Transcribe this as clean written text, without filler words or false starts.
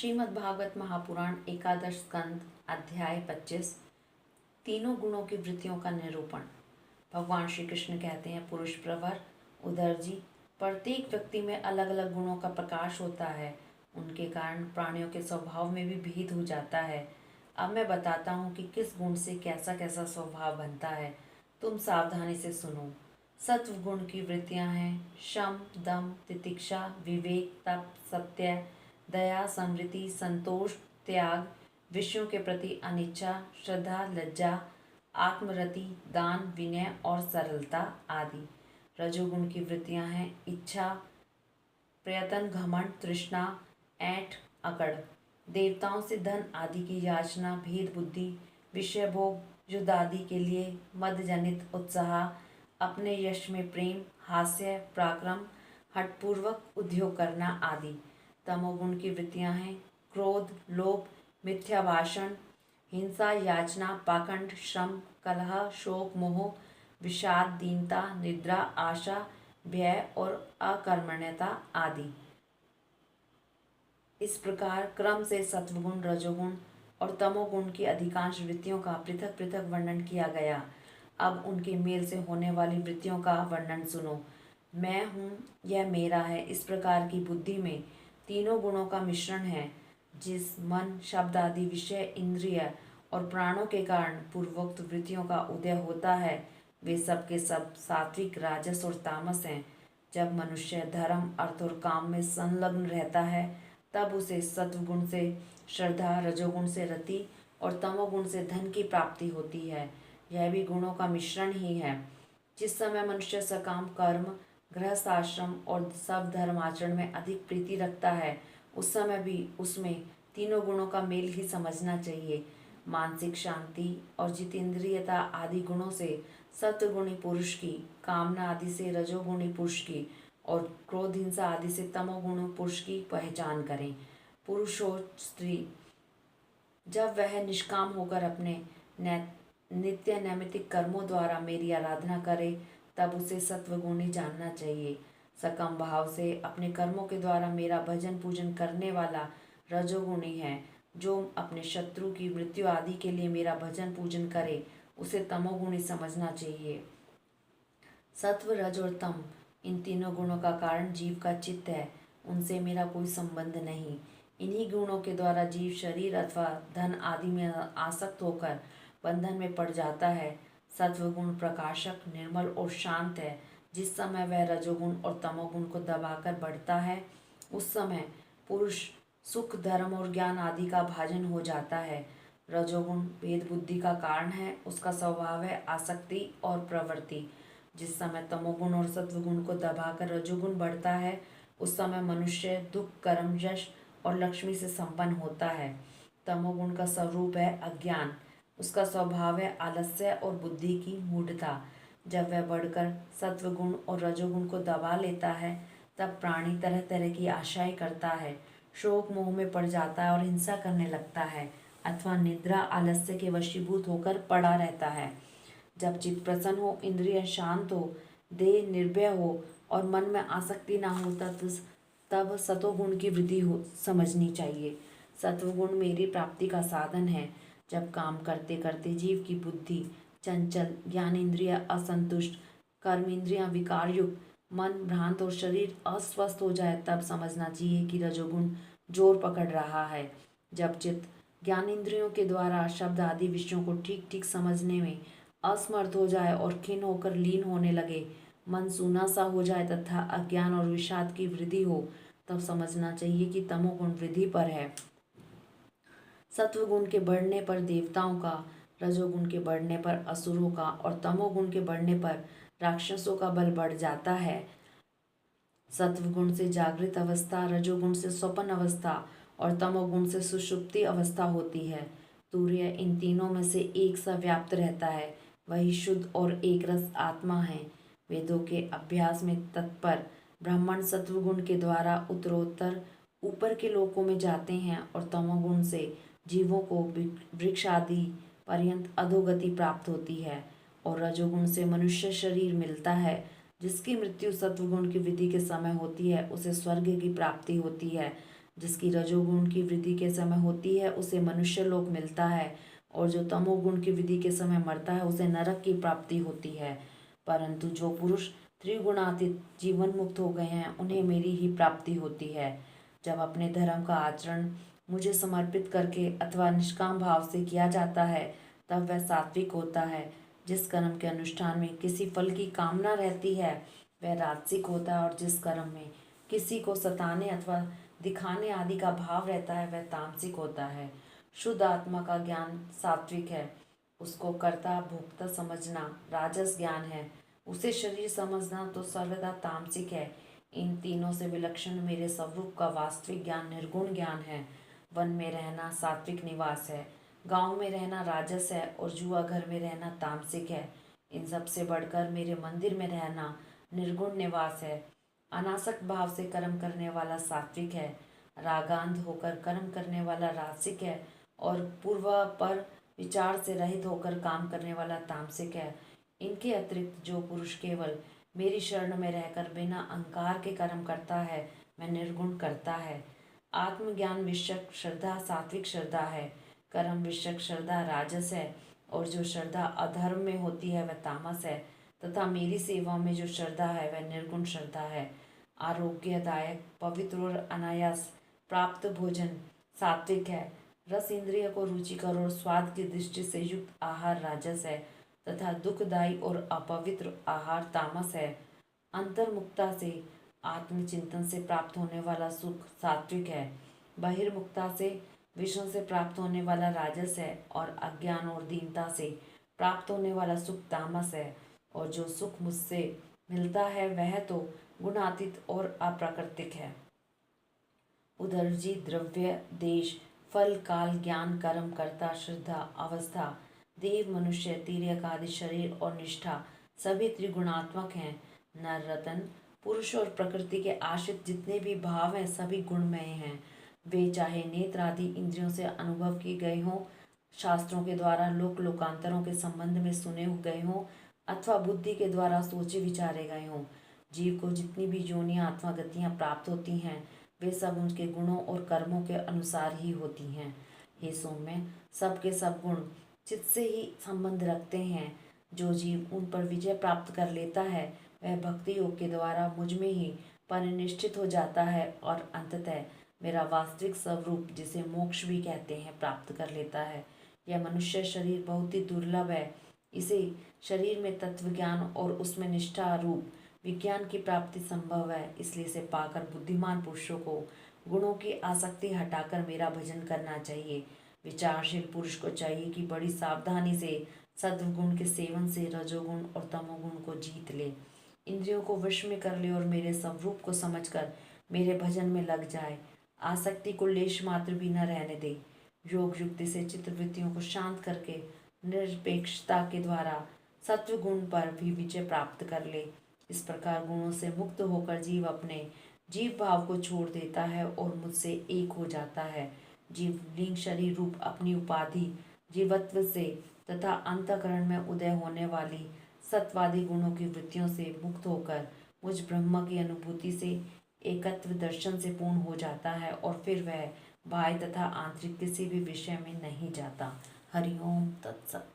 श्रीमद् भागवत महापुराण एकादश स्कंद अध्याय 25 तीनों गुणों की वृत्तियों का निरूपण। भगवान श्री कृष्ण कहते हैं, पुरुष प्रवर उदर जी, प्रत्येक व्यक्ति में अलग अलग गुणों का प्रकाश होता है। उनके कारण प्राणियों के स्वभाव में भी भेद हो जाता है। अब मैं बताता हूँ कि किस गुण से कैसा कैसा स्वभाव बनता है। तुम सावधानी से सुनो। सत्व गुण की वृत्तियाँ हैं शम, दम, तितिक्षा, विवेक, तप, सत्य, दया, समृद्धि, संतोष, त्याग, विषयों के प्रति अनिच्छा, श्रद्धा, लज्जा, आत्मरति, दान, विनय और सरलता आदि। रजोगुण की वृत्तियां हैं इच्छा, प्रयत्न, घमंड, तृष्णा, ऐंठ, अकड़, देवताओं से धन आदि की याचना, भेद बुद्धि, विषय भोग, युद्ध आदि के लिए मद जनित उत्साह, अपने यश में प्रेम, हास्य, पराक्रम, हठपूर्वक उद्योग करना आदि। तमोगुण की वृत्तियां हैं क्रोध, लोभ, मिथ्या भाषण, हिंसा, याचना, पाखंड, श्रम, कलह, शोक, मोह, विषाद, दीनता, निद्रा, आशा, भय और अकर्मण्यता आदि। इस प्रकार क्रम से सत्वगुण, रजोगुण और तमोगुण की अधिकांश वृत्तियों का पृथक पृथक वर्णन किया गया। अब उनके मेल से होने वाली वृत्तियों का वर्णन सुनो। मैं हूँ, यह मेरा है, इस प्रकार की बुद्धि में तीनों गुणों का मिश्रण है। जिस मन, शब्द आदि विषय, इंद्रिय और प्राणों के कारण पूर्वोक्त वृत्तियों का उदय होता है, वे सब के सब सात्विक, राजस और तामस हैं। जब मनुष्य धर्म, अर्थ और काम में संलग्न रहता है, तब उसे सत्वगुण से श्रद्धा, रजोगुण से रति और तमोगुण से धन की प्राप्ति होती है। यह भी गुणों का मिश्रण ही है। जिस समय मनुष्य सकाम कर्म, गृहस्थ आश्रम और सब धर्म आचरण में अधिक प्रीति रखता है, उस समय भी उसमें तीनों गुणों का मेल ही समझना चाहिए। मानसिक शांति और जितेंद्रियता आदि गुणों से सत्वगुणी पुरुष की, कामना आदि से रजोगुणी पुरुष की और क्रोध, हिंसा आदि से तमोगुणी पुरुष की पहचान करें। पुरुष हो स्त्री, जब वह निष्काम होकर अपने नित्य नैमित्तिक कर्मों द्वारा मेरी आराधना करे, तब उसे सत्वगुणी जानना चाहिए। सकम भाव से अपने कर्मों के द्वारा मेरा भजन पूजन करने वाला रजोगुणी है। जो अपने शत्रु की मृत्यु आदि के लिए मेरा भजन पूजन करे, उसे तमोगुणी समझना चाहिए। सत्व, रज और तम, इन तीनों गुणों का कारण जीव का चित्त है, उनसे मेरा कोई संबंध नहीं। इन्हीं गुणों के द्वारा जीव शरीर अथवा धन आदि में आसक्त होकर बंधन में पड़ जाता है। सत्वगुण प्रकाशक, निर्मल और शांत है। जिस समय वह रजोगुण और तमोगुण को दबाकर बढ़ता है, उस समय पुरुष सुख, धर्म और ज्ञान आदि का भाजन हो जाता है। रजोगुण भेद बुद्धि का कारण है, उसका स्वभाव है आसक्ति और प्रवृत्ति। जिस समय तमोगुण और सत्वगुण को दबाकर रजोगुण बढ़ता है, उस समय मनुष्य दुख, कर्म, यश और लक्ष्मी से संपन्न होता है। तमोगुण का स्वरूप है अज्ञान, उसका स्वभाव है आलस्य और बुद्धि की मूढ़ता। जब वह बढ़कर सत्वगुण और रजोगुण को दबा लेता है, तब प्राणी तरह तरह की आशाएं करता है, शोक मोह में पड़ जाता है और हिंसा करने लगता है, अथवा निद्रा आलस्य के वशीभूत होकर पड़ा रहता है। जब चित्त प्रसन्न हो, इंद्रिय शांत हो, देह निर्भय हो और मन में आसक्ति ना हो, तब सतोगुण की वृद्धि हो समझनी चाहिए। सत्वगुण मेरी प्राप्ति का साधन है। जब काम करते करते जीव की बुद्धि चंचल, ज्ञान इंद्रिय असंतुष्ट, कर्म इंद्रियां विकार युक्त, मन भ्रांत और शरीर अस्वस्थ हो जाए, तब समझना चाहिए कि रजोगुण जोर पकड़ रहा है। जब चित्त ज्ञान इंद्रियों के द्वारा शब्द आदि विषयों को ठीक ठीक समझने में असमर्थ हो जाए और खिन्न होकर लीन होने लगे, मन सूना सा हो जाए तथा अज्ञान और विषाद की वृद्धि हो, तब समझना चाहिए कि तमोगुण वृद्धि पर है। सत्वगुण के बढ़ने पर देवताओं का, रजोगुण के बढ़ने पर असुरों का और तमोगुण के बढ़ने पर राक्षसों का बल बढ़ जाता है। सत्वगुण से जागृत अवस्था, रजोगुण से स्वप्न अवस्था और तमोगुण से सुषुप्ति अवस्था होती है। तूर्य इन तीनों में से एक सा व्याप्त रहता है, वही शुद्ध और एक रस आत्मा है। वेदों के अभ्यास में तत्पर ब्राह्मण सत्वगुण के द्वारा उत्तरोत्तर ऊपर के लोकों में जाते हैं और तमोगुण से जीवों को वृक्ष आदि पर्यंत अधोगति प्राप्त होती है, और रजोगुण से मनुष्य शरीर मिलता है। जिसकी मृत्यु सत्वगुण की विधि के समय होती है, उसे स्वर्ग की प्राप्ति होती है। जिसकी रजोगुण की वृद्धि के समय होती है उसे मनुष्य लोक मिलता है, और जो तमोगुण की वृद्धि के समय मरता है उसे नरक की प्राप्ति होती है। परंतु जो पुरुष त्रिगुणातीत जीवन मुक्त हो गए हैं उन्हें मेरी ही प्राप्ति होती है। जब अपने धर्म का आचरण मुझे समर्पित करके अथवा निष्काम भाव से किया जाता है तब वह सात्विक होता है। जिस कर्म के अनुष्ठान में किसी फल की कामना रहती है वह राजसिक होता है, और जिस कर्म में किसी को सताने अथवा दिखाने आदि का भाव रहता है वह तामसिक होता है। शुद्ध आत्मा का ज्ञान सात्विक है, उसको कर्ता भोक्ता समझना राजस ज्ञान है, उसे शरीर समझना तो सर्वदा तामसिक है। इन तीनों से विलक्षण मेरे स्वरूप का वास्तविक ज्ञान निर्गुण ज्ञान है। वन में रहना सात्विक निवास है, गांव में रहना राजस है, और जुआ घर में रहना तामसिक है। इन सब से बढ़कर मेरे मंदिर में रहना निर्गुण निवास है। अनासक्त भाव से कर्म करने वाला सात्विक है, रागांध होकर कर्म करने वाला रासिक है, और पूर्व पर विचार से रहित होकर काम करने वाला तामसिक है। इनके अतिरिक्त जो पुरुष केवल मेरी शरण में रहकर बिना अहंकार के कर्म करता है वह निर्गुण करता है। आत्मज्ञान विषयक श्रद्धा सात्विक श्रद्धा है, कर्म विषयक श्रद्धा राजस है, और जो श्रद्धा अधर्म में होती है वह तामस है, तथा मेरी सेवा में जो श्रद्धा है वह निर्गुण श्रद्धा है। आरोग्यदायक पवित्र और अनायास प्राप्त भोजन सात्विक है, रस इंद्रिय को रुचिकर और स्वाद की दृष्टि से युक्त आहार राजस है, तथा दुखदायी और अपवित्र आहार तामस है। अंतर्मुक्ता से आत्मचिंतन से प्राप्त होने वाला सुख सात्विक है, बहिर्मुक्ता से विषयों से प्राप्त होने वाला राजस है, और अज्ञान और दीनता से प्राप्त होने वाला सुख तामस है। और जो सुख मुझसे मिलता है वह तो गुणातीत और अप्राकृतिक है। उदरजी द्रव्य देश फल काल ज्ञान कर्म कर्ता श्रद्धा अवस्था देव मनुष्य तिर्यक आदि शरीर और निष्ठा सभी त्रिगुणात्मक हैं। नर रतन पुरुष और प्रकृति के आश्रित जितने भी भाव हैं सभी गुणमय हैं। वे चाहे नेत्र आदि इंद्रियों से अनुभव की गए हों, शास्त्रों के द्वारा लोक लोकांतरों के संबंध में सुने गए हों, अथवा बुद्धि के द्वारा सोचे विचारे गए हों। जीव को जितनी भी योनियां अथवा गतियां प्राप्त होती हैं वे सब उनके गुणों और कर्मों के अनुसार ही होती हैं। हे सौम्य, सबके सब गुण चित्त से ही संबंध रखते हैं। जो जीव उन पर विजय प्राप्त कर लेता है वह भक्ति योग के द्वारा मुझ में ही परिनिष्ठित हो जाता है, और अंततः मेरा वास्तविक स्वरूप जिसे मोक्ष भी कहते हैं प्राप्त कर लेता है। यह मनुष्य शरीर बहुत ही दुर्लभ है, इसे शरीर में तत्व ज्ञान और उसमें निष्ठा रूप विज्ञान की प्राप्ति संभव है, इसलिए इसे पाकर बुद्धिमान पुरुषों को गुणों की आसक्ति हटाकर मेरा भजन करना चाहिए। विचारशील पुरुष को चाहिए कि बड़ी सावधानी से सद्गुण के सेवन से रजोगुण और तमोगुण को जीत ले, इंद्रियों को वश में कर ले और मेरे स्वरूप को समझकर मेरे भजन में लग जाए। आसक्ति को लेश मात्र भी न रहने दे। योग युक्ति से चित्तवृत्तियों को शांत करके निरपेक्षता के द्वारा सत्व गुण पर भी विजय प्राप्त कर ले। इस प्रकार गुणों से मुक्त होकर जीव अपने जीव भाव को छोड़ देता है और मुझसे एक हो जाता है। जीव लिंग शरीर रूप अपनी उपाधि जीवत्व से तथा अंतःकरण में उदय होने वाली सत्वादी गुणों की वृत्तियों से मुक्त होकर मुझ ब्रह्म की अनुभूति से एकत्व दर्शन से पूर्ण हो जाता है, और फिर वह बाह्य तथा आंतरिक किसी भी विषय में नहीं जाता। हरिओम तत्सत।